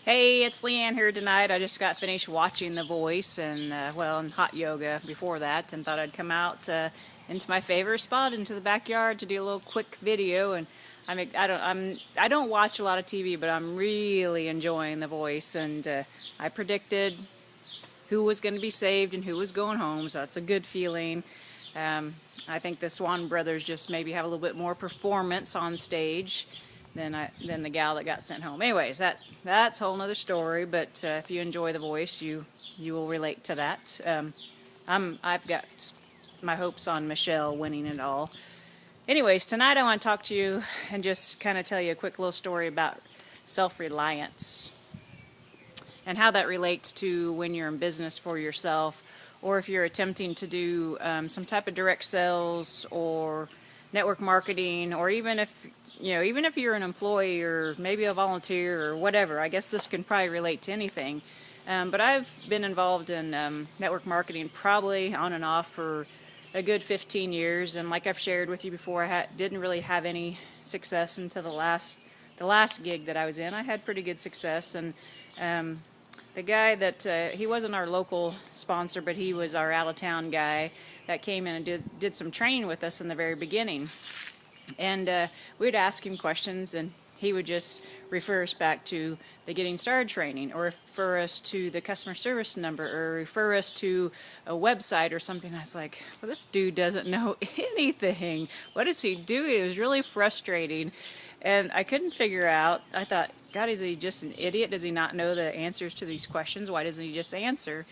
Hey, it's Leanne here tonight. I just got finished watching The Voice and and hot yoga before that, and thought I'd come out into my favorite spot, into the backyard, to do a little quick video. And I don't watch a lot of TV, but I'm really enjoying The Voice. And I predicted who was going to be saved and who was going home, so that's a good feeling. I think the Swan brothers just maybe have a little bit more performance on stage than the gal that got sent home. Anyways, that's a whole nother story. But if you enjoy The Voice, you will relate to that. I've got my hopes on Michelle winning it all. Anyways, tonight I want to talk to you and just kind of tell you a quick little story about self-reliance and how that relates to when you're in business for yourself, or if you're attempting to do some type of direct sales or network marketing, or even if you're an employee or maybe a volunteer or whatever. I guess this can probably relate to anything. But I've been involved in network marketing probably on and off for a good 15 years, and like I've shared with you before, I didn't really have any success until the last gig that I was in. I had pretty good success, and the guy that he wasn't our local sponsor, but he was our out-of-town guy that came in and did some training with us in the very beginning. And we'd ask him questions, and he would just refer us back to the Getting Started training, or refer us to the customer service number, or refer us to a website or something. I was like, well, this dude doesn't know anything. What is he doing? It was really frustrating, and I couldn't figure out. I thought, God, is he just an idiot? Does he not know the answers to these questions? Why doesn't he just answer?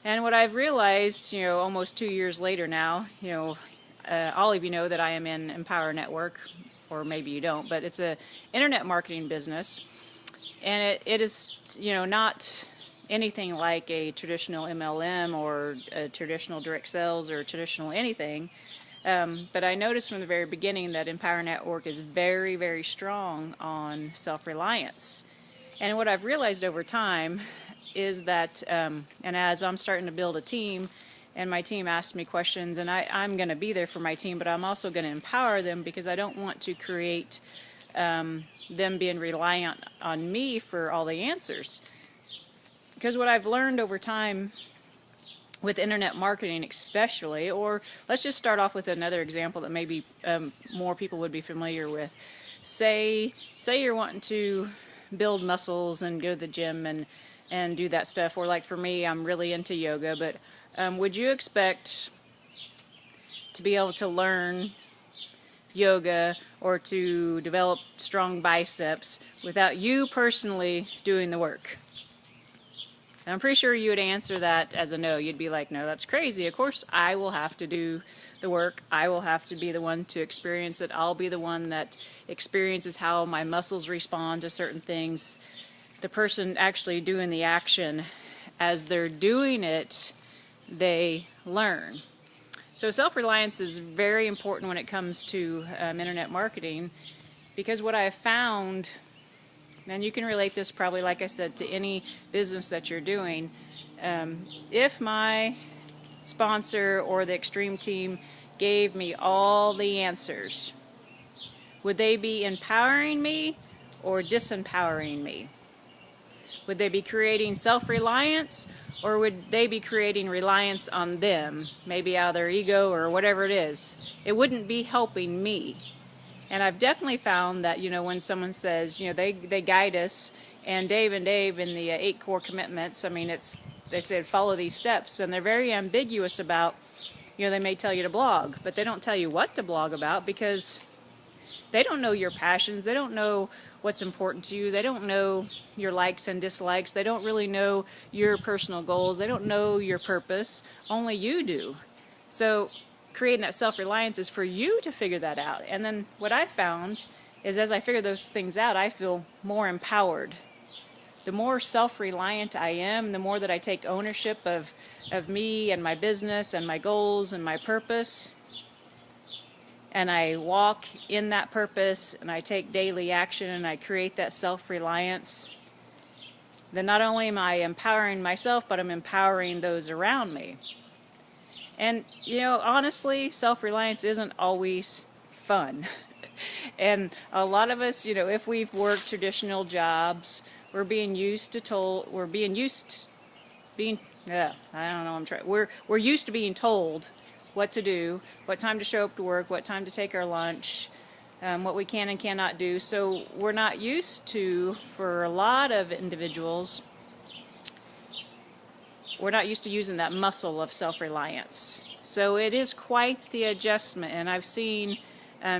And what I've realized, almost 2 years later now, all of you know that I am in Empower Network, or maybe you don't, but it's a internet marketing business, and it is not anything like a traditional MLM or a traditional direct sales or traditional anything. But I noticed from the very beginning that Empower Network is very, very strong on self-reliance. And what I've realized over time is that, and as I'm starting to build a team, and my team asks me questions, and I'm going to be there for my team, but I'm also going to empower them, because I don't want to create them being reliant on me for all the answers. Because what I've learned over time with internet marketing especially, or let's just start off with another example that maybe more people would be familiar with. Say you're wanting to build muscles and go to the gym and do that stuff, or like for me, I'm really into yoga, but would you expect to be able to learn yoga or to develop strong biceps without you personally doing the work? And I'm pretty sure you would answer that as a no. You'd be like, no, that's crazy. Of course, I will have to do the work. I will have to be the one to experience it. I'll be the one that experiences how my muscles respond to certain things. The person actually doing the action, as they're doing it, they learn. So self-reliance is very important when it comes to internet marketing, because what I've found, and you can relate this probably, like I said, to any business that you're doing, if my sponsor or the Extreme team gave me all the answers, would they be empowering me or disempowering me? Would they be creating self-reliance, or would they be creating reliance on them, maybe out of their ego or whatever it is? It wouldn't be helping me. And I've definitely found that, when someone says, they guide us, and Dave in the 8 core commitments, I mean, they said follow these steps, and they're very ambiguous about, they may tell you to blog, but they don't tell you what to blog about, because they don't know your passions. They don't know what's important to you. They don't know your likes and dislikes. They don't really know your personal goals. They don't know your purpose. Only you do. So creating that self-reliance is for you to figure that out. And then what I found is, as I figure those things out, I feel more empowered. The more self-reliant I am, the more that I take ownership of me and my business and my goals and my purpose, and I walk in that purpose, and I take daily action, and I create that self-reliance, then not only am I empowering myself, but I'm empowering those around me. And, honestly, self-reliance isn't always fun. And a lot of us, if we've worked traditional jobs, we're being used to told, we're being used, being, yeah, I don't know, I'm trying, we're used to being told what to do, what time to show up to work, what time to take our lunch, what we can and cannot do. So we're not used to, for a lot of individuals, we're not used to using that muscle of self-reliance. So it is quite the adjustment, and I've seen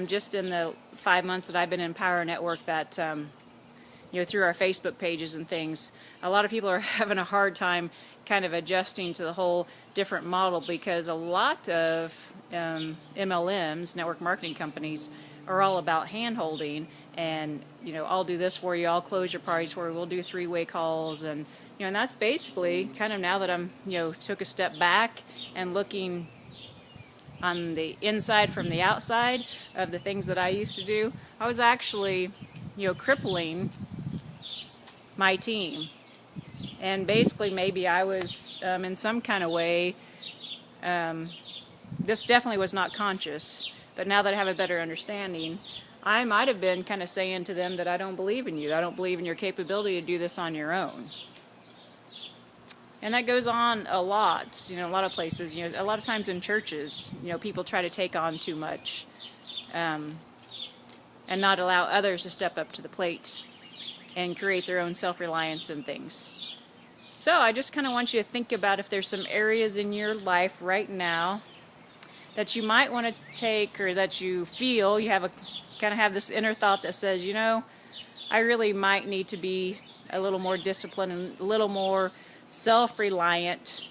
just in the 5 months that I've been in Power Network that through our Facebook pages and things, a lot of people are having a hard time kind of adjusting to the whole different model, because a lot of MLMs, network marketing companies, are all about hand-holding and, I'll do this for you, I'll close your parties for you, we'll do three-way calls, and and that's basically kind of, now that I'm took a step back and looking on the inside from the outside of the things that I used to do, I was actually crippling my team. And basically maybe I was in some kind of way, this definitely was not conscious, but now that I have a better understanding, I might have been kind of saying to them that I don't believe in you, I don't believe in your capability to do this on your own. And that goes on a lot, a lot of places, a lot of times in churches, people try to take on too much and not allow others to step up to the plate and create their own self-reliance and things. So I just kind of want you to think about if there's some areas in your life right now that you might want to take, or that you feel you have this inner thought that says, I really might need to be a little more disciplined and a little more self-reliant,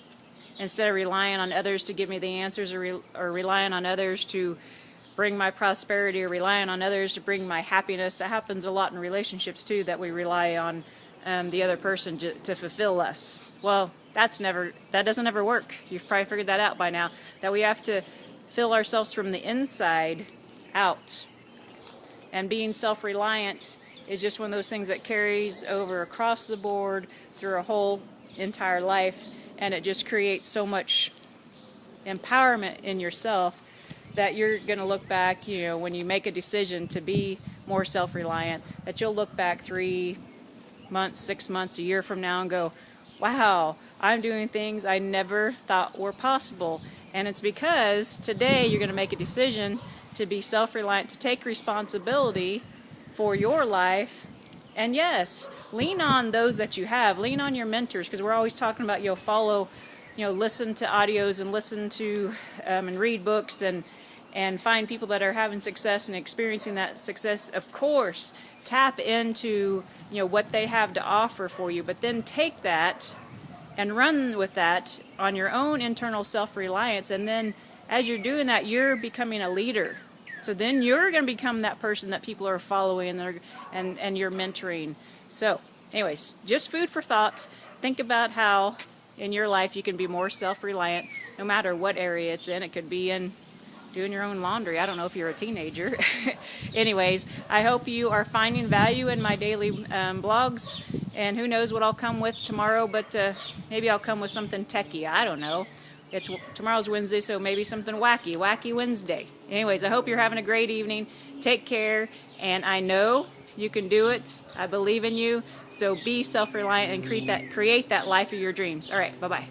instead of relying on others to give me the answers, or relying on others to bring my prosperity, or relying on others to bring my happiness. That happens a lot in relationships too, that we rely on the other person to fulfill us. Well, that doesn't ever work. You've probably figured that out by now, that we have to fill ourselves from the inside out. And being self-reliant is just one of those things that carries over across the board through a whole entire life, and it just creates so much empowerment in yourself that you're going to look back, when you make a decision to be more self-reliant, that you'll look back 3 months, 6 months, a year from now and go, wow, I'm doing things I never thought were possible. And it's because today you're going to make a decision to be self-reliant, to take responsibility for your life. And yes, lean on those that you have. Lean on your mentors, because we're always talking about, follow, listen to audios and listen to and read books and find people that are having success and experiencing that success. Of course, tap into what they have to offer for you, but then take that and run with that on your own internal self-reliance. And then as you're doing that, you're becoming a leader. So then you're going to become that person that people are following and you're mentoring. So anyways, just food for thought. Think about how in your life you can be more self-reliant, no matter what area it's in. It could be in doing your own laundry. I don't know if you're a teenager. Anyways, I hope you are finding value in my daily blogs. And who knows what I'll come with tomorrow, but maybe I'll come with something techie. I don't know. Tomorrow's Wednesday, so maybe something wacky Wednesday. Anyways, I hope you're having a great evening. Take care, and I know you can do it. I believe in you. So be self-reliant and create that life of your dreams. All right, bye-bye.